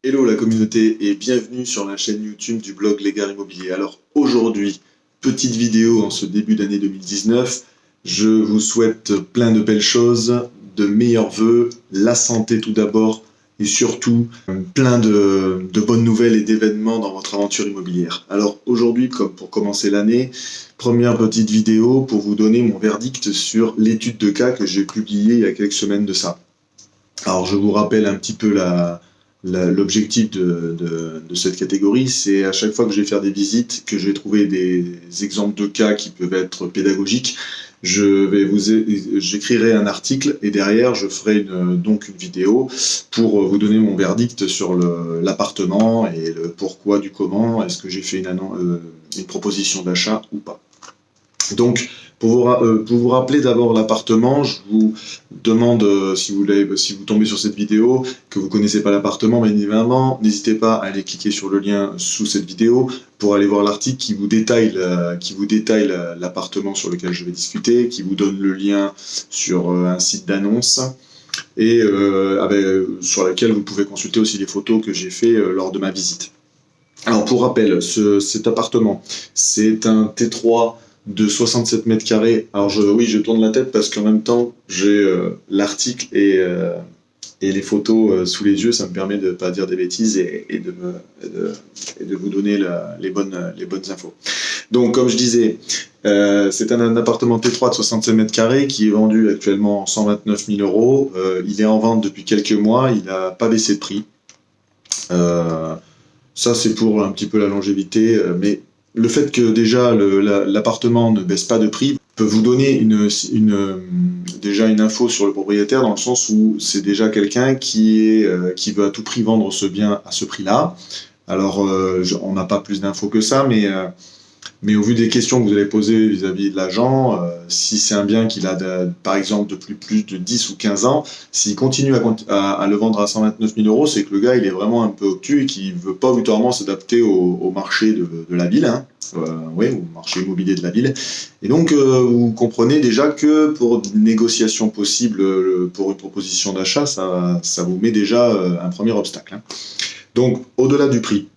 Hello la communauté et bienvenue sur la chaîne YouTube du blog Les Gars Immobiliers. Alors aujourd'hui, petite vidéo en ce début d'année 2019. Je vous souhaite plein de belles choses, de meilleurs vœux, la santé tout d'abord et surtout plein de bonnes nouvelles et d'événements dans votre aventure immobilière. Alors aujourd'hui, comme pour commencer l'année, première petite vidéo pour vous donner mon verdict sur l'étude de cas que j'ai publiée il y a quelques semaines de ça. Alors je vous rappelle un petit peu l'objectif de cette catégorie, c'est à chaque fois que je vais faire des visites, que je vais trouver des exemples de cas qui peuvent être pédagogiques, j'écrirai un article et derrière je ferai donc une vidéo pour vous donner mon verdict sur l'appartement et le pourquoi du comment, est-ce que j'ai fait une proposition d'achat ou pas. Donc, pour vous rappeler d'abord l'appartement, je vous demande, si vous tombez sur cette vidéo, que vous ne connaissez pas l'appartement, bien évidemment, n'hésitez pas à aller cliquer sur le lien sous cette vidéo pour aller voir l'article qui vous détaille l'appartement sur lequel je vais discuter, qui vous donne le lien sur un site d'annonce et sur lequel vous pouvez consulter aussi les photos que j'ai fait lors de ma visite. Alors pour rappel, cet appartement, c'est un T3 de 67 mètres carrés. Alors je tourne la tête parce qu'en même temps j'ai l'article et les photos sous les yeux, ça me permet de ne pas dire des bêtises et de vous donner les bonnes infos. Donc comme je disais, c'est un appartement T3 de 67 mètres carrés qui est vendu actuellement 129 000 euros. Il est en vente depuis quelques mois, il n'a pas baissé de prix. Ça c'est pour un petit peu la longévité, mais le fait que déjà l'appartement ne baisse pas de prix peut vous donner déjà une info sur le propriétaire, dans le sens où c'est déjà quelqu'un qui veut à tout prix vendre ce bien à ce prix-là. Alors on n'a pas plus d'infos que ça, mais au vu des questions que vous allez poser vis-à-vis de l'agent, si c'est un bien qu'il a par exemple depuis plus de 10 ou 15 ans, s'il continue à le vendre à 129 000 euros, c'est que le gars il est vraiment un peu obtus et qu'il ne veut pas obligatoirement s'adapter au marché de la ville, hein. Au marché immobilier de la ville. Et donc vous comprenez déjà que pour une négociation possible pour une proposition d'achat, ça vous met déjà un premier obstacle, hein. Donc au-delà du prix,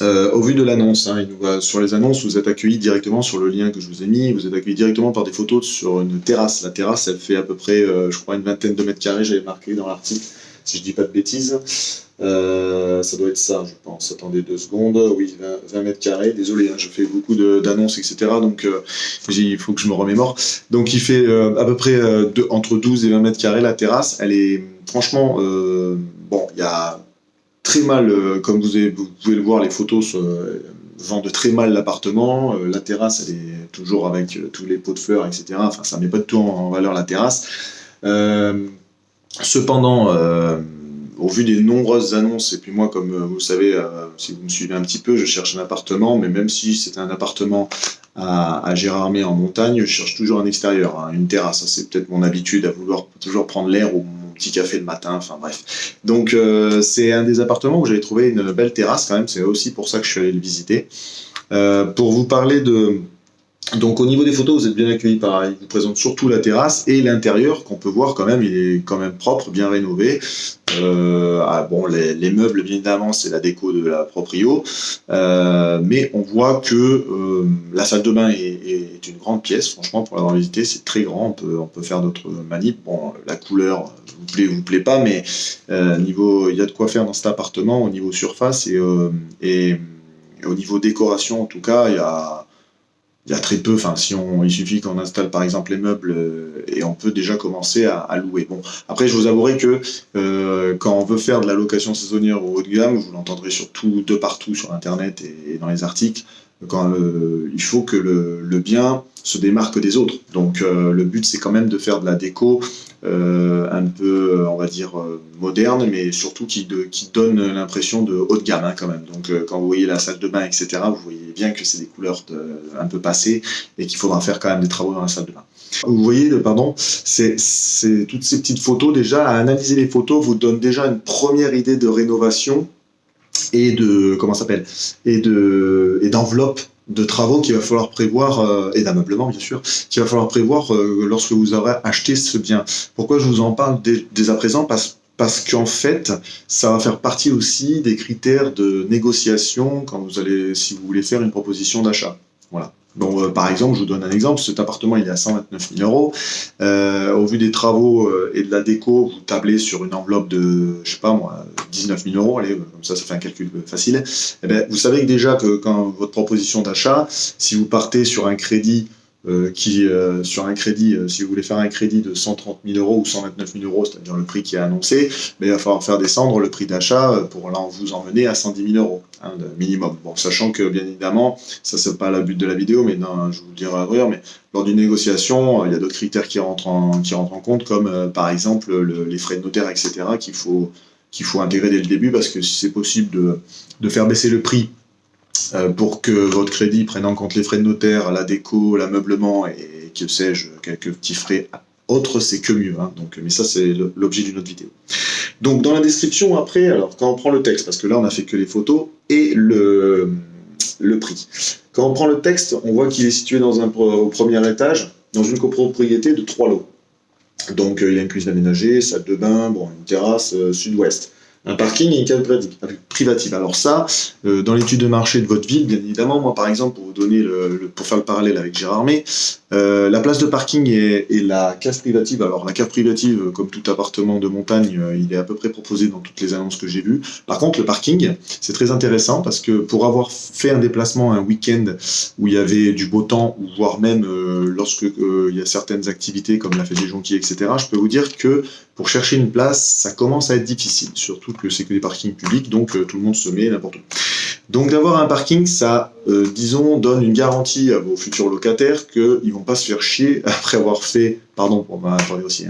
au vu de l'annonce, hein, sur les annonces, vous êtes accueillis directement sur le lien que je vous ai mis, vous êtes accueillis directement par des photos sur une terrasse. La terrasse, elle fait à peu près, je crois, une vingtaine de mètres carrés, j'avais marqué dans l'article, si je dis pas de bêtises. Ça doit être ça, je pense. Attendez 2 secondes. Oui, 20 mètres carrés. Désolé, hein, je fais beaucoup d'annonces, etc. Donc, il faut que je me remémore. Donc, il fait à peu près entre 12 et 20 mètres carrés la terrasse. Elle est, franchement, bon, il y a très mal, comme vous pouvez le voir, les photos vendent très mal l'appartement. La terrasse, elle est toujours avec tous les pots de fleurs, etc. Enfin, ça ne met pas de tout en valeur la terrasse. Cependant, au vu des nombreuses annonces, et puis moi, comme vous le savez, si vous me suivez un petit peu, je cherche un appartement, mais même si c'est un appartement à Gérardmer en montagne, je cherche toujours un extérieur, hein, une terrasse. C'est peut-être mon habitude à vouloir toujours prendre l'air ou mon petit café le matin, enfin bref. Donc c'est un des appartements où j'avais trouvé une belle terrasse quand même, c'est aussi pour ça que je suis allé le visiter. Pour vous parler donc au niveau des photos, vous êtes bien accueillis, pareil. Il vous présente surtout la terrasse et l'intérieur qu'on peut voir quand même, il est quand même propre, bien rénové. Bon, les meubles, bien évidemment, c'est la déco de la proprio, mais on voit que la salle de bain est une grande pièce. Franchement, pour l'avoir visité, c'est très grand. On peut faire d'autres manips. Bon, la couleur vous plaît pas, mais il y a de quoi faire dans cet appartement au niveau surface et au niveau décoration, en tout cas, il y a très peu, enfin il suffit qu'on installe par exemple les meubles et on peut déjà commencer à louer. Bon, après je vous avouerai que quand on veut faire de la location saisonnière ou haut de gamme, vous l'entendrez surtout de partout sur internet et dans les articles, il faut que le bien se démarque des autres. Donc le but c'est quand même de faire de la déco un peu, on va dire, moderne, mais surtout qui donne l'impression de haut de gamme, hein, quand même. Donc quand vous voyez la salle de bain, etc., vous voyez bien que c'est des couleurs un peu passées et qu'il faudra faire quand même des travaux dans la salle de bain. Vous voyez, c'est toutes ces petites photos, déjà, à analyser les photos, vous donne déjà une première idée de rénovation et d'enveloppe de travaux qu'il va falloir prévoir, et d'ameublement bien sûr, qu'il va falloir prévoir lorsque vous aurez acheté ce bien. Pourquoi je vous en parle dès à présent? parce qu'en fait, ça va faire partie aussi des critères de négociation si vous voulez faire une proposition d'achat. Voilà. Donc, par exemple, je vous donne un exemple, cet appartement il est à 129 000 euros. Au vu des travaux et de la déco, vous tablez sur une enveloppe de, je sais pas moi, 19 000 euros, allez, comme ça fait un calcul facile. Eh bien, vous savez que déjà que quand votre proposition d'achat, si vous partez sur un crédit si vous voulez faire un crédit de 130 000 euros ou 129 000 euros, c'est-à-dire le prix qui est annoncé, mais il va falloir faire descendre le prix d'achat pour vous emmener à 110 000 euros, de minimum. Bon, sachant que, bien évidemment, ça c'est pas le but de la vidéo, mais non, je vous le dirai après, mais lors d'une négociation, il y a d'autres critères qui rentrent en compte, comme par exemple les frais de notaire, etc., qu'il faut intégrer dès le début, parce que si c'est possible de faire baisser le prix pour que votre crédit prenne en compte les frais de notaire, la déco, l'ameublement et que sais-je, quelques petits frais autres, c'est que mieux. Donc, mais ça, c'est l'objet d'une autre vidéo. Donc, dans la description, après, alors quand on prend le texte, parce que là, on n'a fait que les photos et le prix. Quand on prend le texte, on voit qu'il est situé au premier étage, dans une copropriété de 3 lots. Donc, il y a une cuisine aménagée, salle de bain, une terrasse sud-ouest. Un parking et une cave privative. Alors ça, dans l'étude de marché de votre ville, bien évidemment, moi par exemple, pour vous donner pour faire le parallèle avec Gérardmer, la place de parking et la cave privative. Alors la cave privative, comme tout appartement de montagne, il est à peu près proposé dans toutes les annonces que j'ai vues. Par contre, le parking, c'est très intéressant parce que pour avoir fait un déplacement un week-end où il y avait du beau temps, ou voire même lorsque il y a certaines activités comme la fête des jonquilles, etc., je peux vous dire que pour chercher une place, ça commence à être difficile, surtout que c'est que des parkings publics, donc tout le monde se met n'importe où. Donc d'avoir un parking, ça, disons, donne une garantie à vos futurs locataires qu'ils ne vont pas se faire chier après avoir fait, pardon pour ma parler aussi,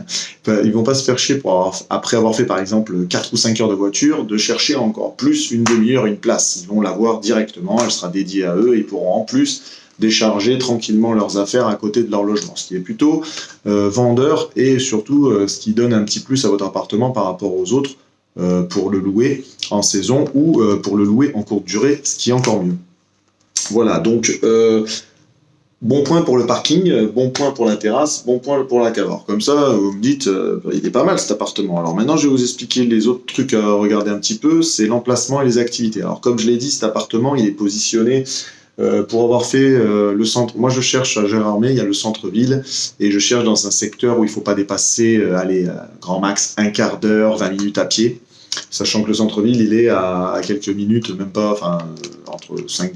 ils vont pas se faire chier après avoir fait par exemple 4 ou 5 heures de voiture, de chercher encore plus une demi-heure, une place. Ils vont l'avoir directement, elle sera dédiée à eux, et ils pourront en plus décharger tranquillement leurs affaires à côté de leur logement, ce qui est plutôt vendeur et surtout ce qui donne un petit plus à votre appartement par rapport aux autres pour le louer en saison ou pour le louer en courte durée, ce qui est encore mieux. Voilà, donc bon point pour le parking, bon point pour la terrasse, bon point pour la cave. Alors, comme ça, vous me dites, il est pas mal cet appartement. Alors maintenant, je vais vous expliquer les autres trucs à regarder un petit peu, c'est l'emplacement et les activités. Alors comme je l'ai dit, cet appartement, il est positionné pour avoir fait le centre. Moi, je cherche à Gérardmer, il y a le centre-ville, et je cherche dans un secteur où il ne faut pas dépasser, grand max, un quart d'heure, 20 minutes à pied, sachant que le centre-ville, il est à quelques minutes, même pas, entre 5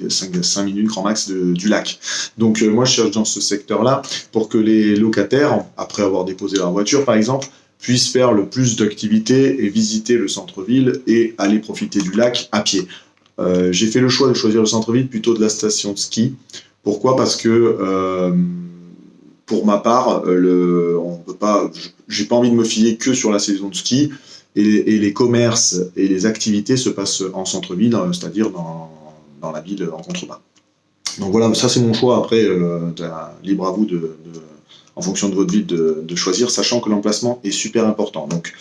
minutes, grand max, du lac. Donc, moi, je cherche dans ce secteur-là pour que les locataires, après avoir déposé leur voiture, par exemple, puissent faire le plus d'activités et visiter le centre-ville et aller profiter du lac à pied. J'ai fait le choix de choisir le centre-ville plutôt de la station de ski. Pourquoi ? Parce que pour ma part, j'ai pas envie de me fier que sur la saison de ski et les commerces et les activités se passent en centre-ville, c'est-à-dire dans la ville en contrebas. Donc voilà, ça c'est mon choix. Après, libre à vous en fonction de votre ville de choisir, sachant que l'emplacement est super important. Donc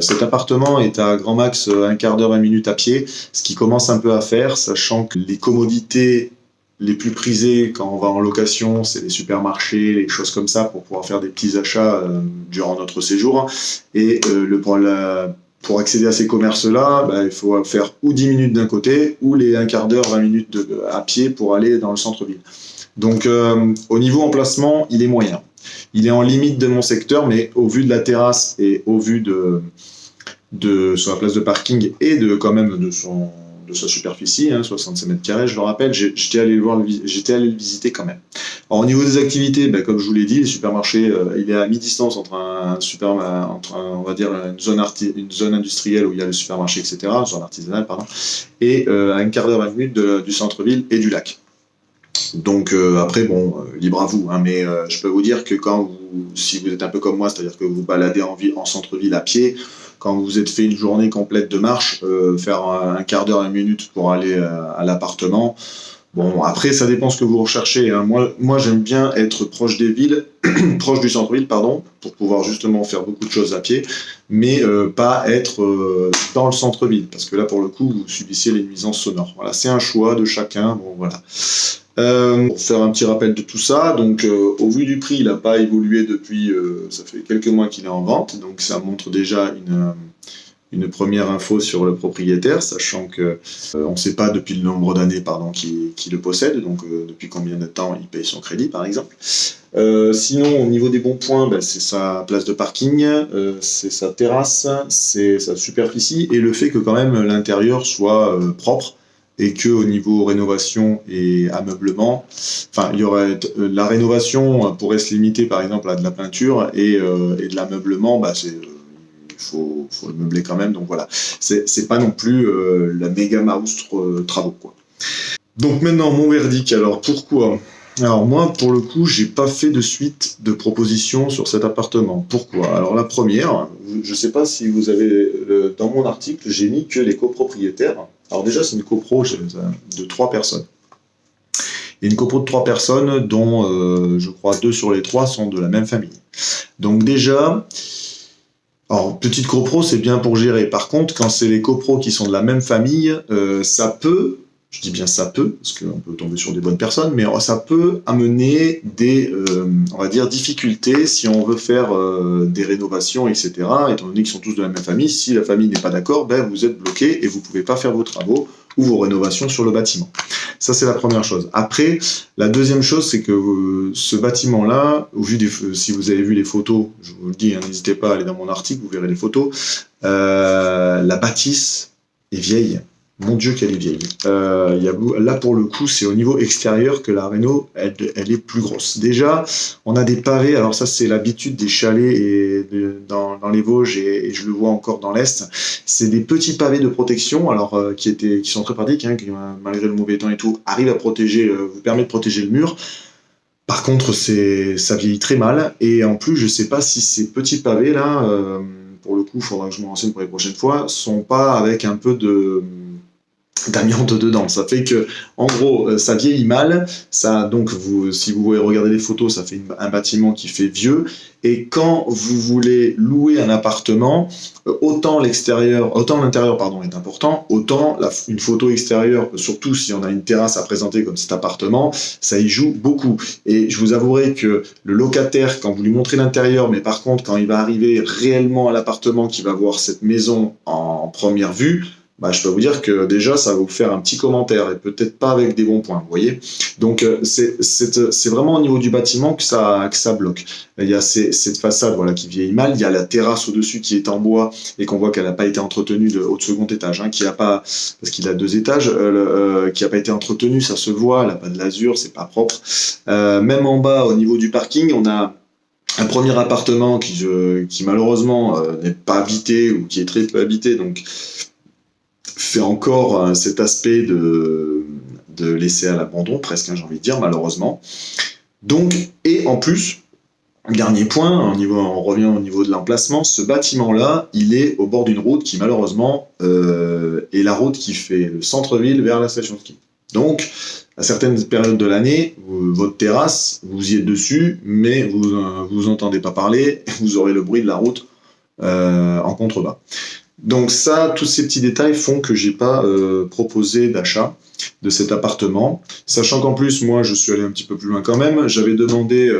cet appartement est à grand max un quart d'heure, 20 minutes à pied, ce qui commence un peu à faire, sachant que les commodités les plus prisées quand on va en location, c'est les supermarchés, les choses comme ça, pour pouvoir faire des petits achats durant notre séjour. Et pour accéder à ces commerces-là, il faut faire ou 10 minutes d'un côté, ou les un quart d'heure, 20 minutes à pied pour aller dans le centre-ville. Donc au niveau emplacement, il est moyen. Il est en limite de mon secteur, mais au vu de la terrasse et au vu de sur la place de parking et quand même de sa superficie, 65 mètres carrés, je le rappelle, j'étais allé le visiter quand même. Alors, au niveau des activités, comme je vous l'ai dit, les supermarchés, il est à mi-distance entre on va dire une zone industrielle où il y a le supermarché, etc., une zone artisanale, pardon, et à un quart d'heure, 20 minutes du centre-ville et du lac. Donc après, libre à vous, mais je peux vous dire que si vous êtes un peu comme moi, c'est-à-dire que vous baladez en centre-ville à pied, quand vous êtes fait une journée complète de marche, faire un quart d'heure, 1 minute pour aller à l'appartement, après ça dépend ce que vous recherchez. Moi j'aime bien être proche des villes, proche du centre-ville, pardon, pour pouvoir justement faire beaucoup de choses à pied, mais pas être dans le centre-ville, parce que là pour le coup vous subissez les nuisances sonores. Voilà, c'est un choix de chacun, voilà. Pour faire un petit rappel de tout ça, donc au vu du prix, il n'a pas évolué depuis, ça fait quelques mois qu'il est en vente, donc ça montre déjà une première info sur le propriétaire, sachant que on ne sait pas depuis le nombre d'années qui le possède, donc depuis combien de temps il paye son crédit par exemple. Sinon, au niveau des bons points, c'est sa place de parking, c'est sa terrasse, c'est sa superficie et le fait que quand même l'intérieur soit propre et que au niveau rénovation et ameublement, enfin il y aurait la rénovation pourrait se limiter par exemple à de la peinture et de l'ameublement, faut le meubler quand même, donc voilà, c'est pas non plus la méga mouse travaux quoi. Donc maintenant mon verdict, alors pourquoi? Alors moi pour le coup j'ai pas fait de suite de propositions sur cet appartement. Pourquoi? Alors la première, je sais pas si vous avez dans mon article j'ai mis que les copropriétaires. Alors déjà c'est une copro de 3 personnes. Et une copro de 3 personnes dont je crois 2 sur les 3 sont de la même famille. Donc déjà, alors petite copro c'est bien pour gérer. Par contre quand c'est les copros qui sont de la même famille, ça peut, je dis bien ça peut, parce qu'on peut tomber sur des bonnes personnes, mais ça peut amener des, on va dire, difficultés si on veut faire des rénovations, etc. Étant donné qu'ils sont tous de la même famille, si la famille n'est pas d'accord, vous êtes bloqué et vous ne pouvez pas faire vos travaux ou vos rénovations sur le bâtiment. Ça, c'est la première chose. Après, la deuxième chose, c'est que ce bâtiment-là, si vous avez vu les photos, je vous le dis, n'hésitez pas à aller dans mon article, vous verrez les photos, la bâtisse est vieille. Mon Dieu, qu'elle est vieille. Là, pour le coup, c'est au niveau extérieur que la réno, elle est plus grosse. Déjà, on a des pavés. Alors ça, c'est l'habitude des chalets dans les Vosges et je le vois encore dans l'Est. C'est des petits pavés de protection, alors qui sont très pratiques, qui malgré le mauvais temps et tout, arrivent à protéger, vous permet de protéger le mur. Par contre, ça vieillit très mal. Et en plus, je sais pas si ces petits pavés là, pour le coup, il faudra que je me renseigne pour les prochaines fois, sont pas avec un peu d'amiante dedans. Ça fait que, en gros, ça vieillit mal. Donc, si vous voulez regarder les photos, ça fait un bâtiment qui fait vieux. Et quand vous voulez louer un appartement, autant l'intérieur, est important, autant une photo extérieure, surtout si on a une terrasse à présenter comme cet appartement, ça y joue beaucoup. Et je vous avouerai que le locataire, quand vous lui montrez l'intérieur, mais par contre, quand il va arriver réellement à l'appartement, qu'il va voir cette maison en première vue, je peux vous dire que déjà, ça va vous faire un petit commentaire et peut-être pas avec des bons points, vous voyez. Donc, c'est vraiment au niveau du bâtiment que ça bloque. Il y a cette façade qui vieillit mal, il y a la terrasse au-dessus qui est en bois et qu'on voit qu'elle n'a pas été entretenue au second étage, parce qu'il a 2 étages, qui n'a pas été entretenue, ça se voit, elle n'a pas de lasure, c'est pas propre. Même en bas, au niveau du parking, on a un premier appartement qui malheureusement n'est pas habité ou qui est très peu habité, donc fait encore cet aspect de laisser à l'abandon, presque, j'ai envie de dire, malheureusement. Donc, et en plus, dernier point, on revient au niveau de l'emplacement, ce bâtiment-là, il est au bord d'une route qui, malheureusement, est la route qui fait le centre-ville vers la station de ski. Donc, à certaines périodes de l'année, votre terrasse, vous y êtes dessus, mais vous entendez pas parler, vous aurez le bruit de la route en contrebas. Donc ça, tous ces petits détails font que j'ai pas proposé d'achat de cet appartement, sachant qu'en plus, moi, je suis allé un petit peu plus loin quand même. J'avais demandé,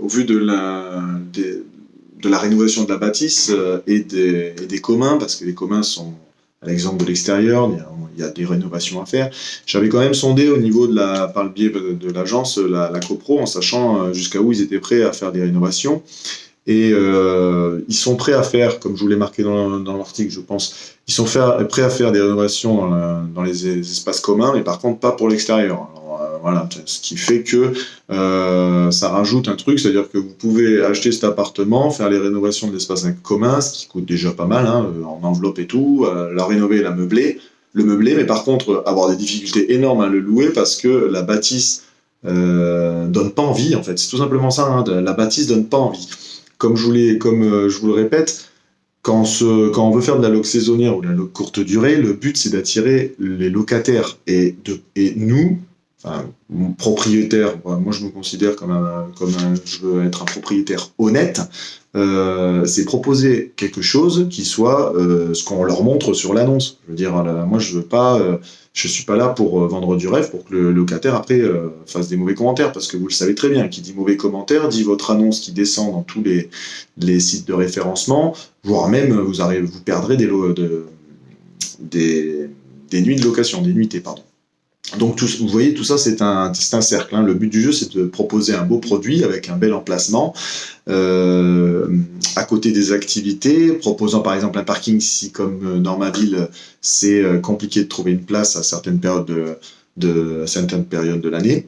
au vu de la rénovation de la bâtisse et des communs, parce que les communs sont, à l'exemple de l'extérieur, il y a des rénovations à faire. J'avais quand même sondé au niveau par le biais de l'agence, la copro, en sachant jusqu'à où ils étaient prêts à faire des rénovations. Et ils sont prêts à faire, comme je vous l'ai marqué dans l'article, je pense, ils sont prêts à faire des rénovations dans les espaces communs, mais par contre pas pour l'extérieur. Alors, voilà, ce qui fait que ça rajoute un truc, c'est-à-dire que vous pouvez acheter cet appartement, faire les rénovations de l'espace commun, ce qui coûte déjà pas mal, en enveloppe et tout, la rénover et le meubler, mais par contre avoir des difficultés énormes à le louer parce que la bâtisse donne pas envie, en fait. C'est tout simplement ça, la bâtisse donne pas envie. Comme je vous le répète, quand on veut faire de la loc saisonnière ou de la loc courte durée, le but c'est d'attirer les locataires et nous, enfin, propriétaire, moi je me considère je veux être un propriétaire honnête, c'est proposer quelque chose qui soit ce qu'on leur montre sur l'annonce. Je veux dire, moi je suis pas là pour vendre du rêve pour que le locataire après fasse des mauvais commentaires, parce que vous le savez très bien, qui dit mauvais commentaires dit votre annonce qui descend dans tous les sites de référencement, voire même vous perdrez des nuits de location, des nuitées, pardon. Donc vous voyez, tout ça c'est un cercle, hein. Le but du jeu c'est de proposer un beau produit avec un bel emplacement à côté des activités, proposant par exemple un parking si comme dans ma ville c'est compliqué de trouver une place à certaines périodes de l'année.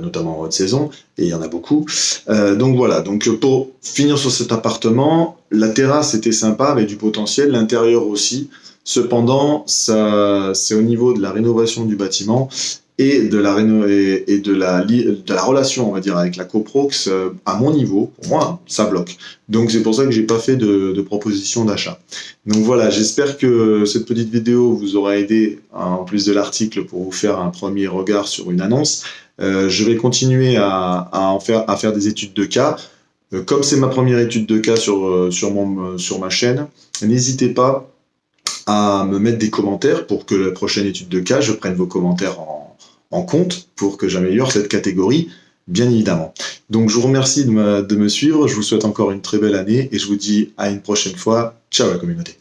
Notamment en haute saison, et il y en a beaucoup. Donc voilà, donc pour finir sur cet appartement, la terrasse était sympa, avec du potentiel, l'intérieur aussi. Cependant, c'est au niveau de la rénovation du bâtiment et de la relation, on va dire, avec la coprox, à mon niveau, pour moi, ça bloque. Donc c'est pour ça que j'ai pas fait de proposition d'achat. Donc voilà, j'espère que cette petite vidéo vous aura aidé, en plus de l'article, pour vous faire un premier regard sur une annonce. Je vais continuer à faire des études de cas. Comme c'est ma première étude de cas sur ma chaîne, n'hésitez pas à me mettre des commentaires pour que la prochaine étude de cas, je prenne vos commentaires en compte pour que j'améliore cette catégorie, bien évidemment. Donc je vous remercie de me suivre, je vous souhaite encore une très belle année et je vous dis à une prochaine fois. Ciao la communauté.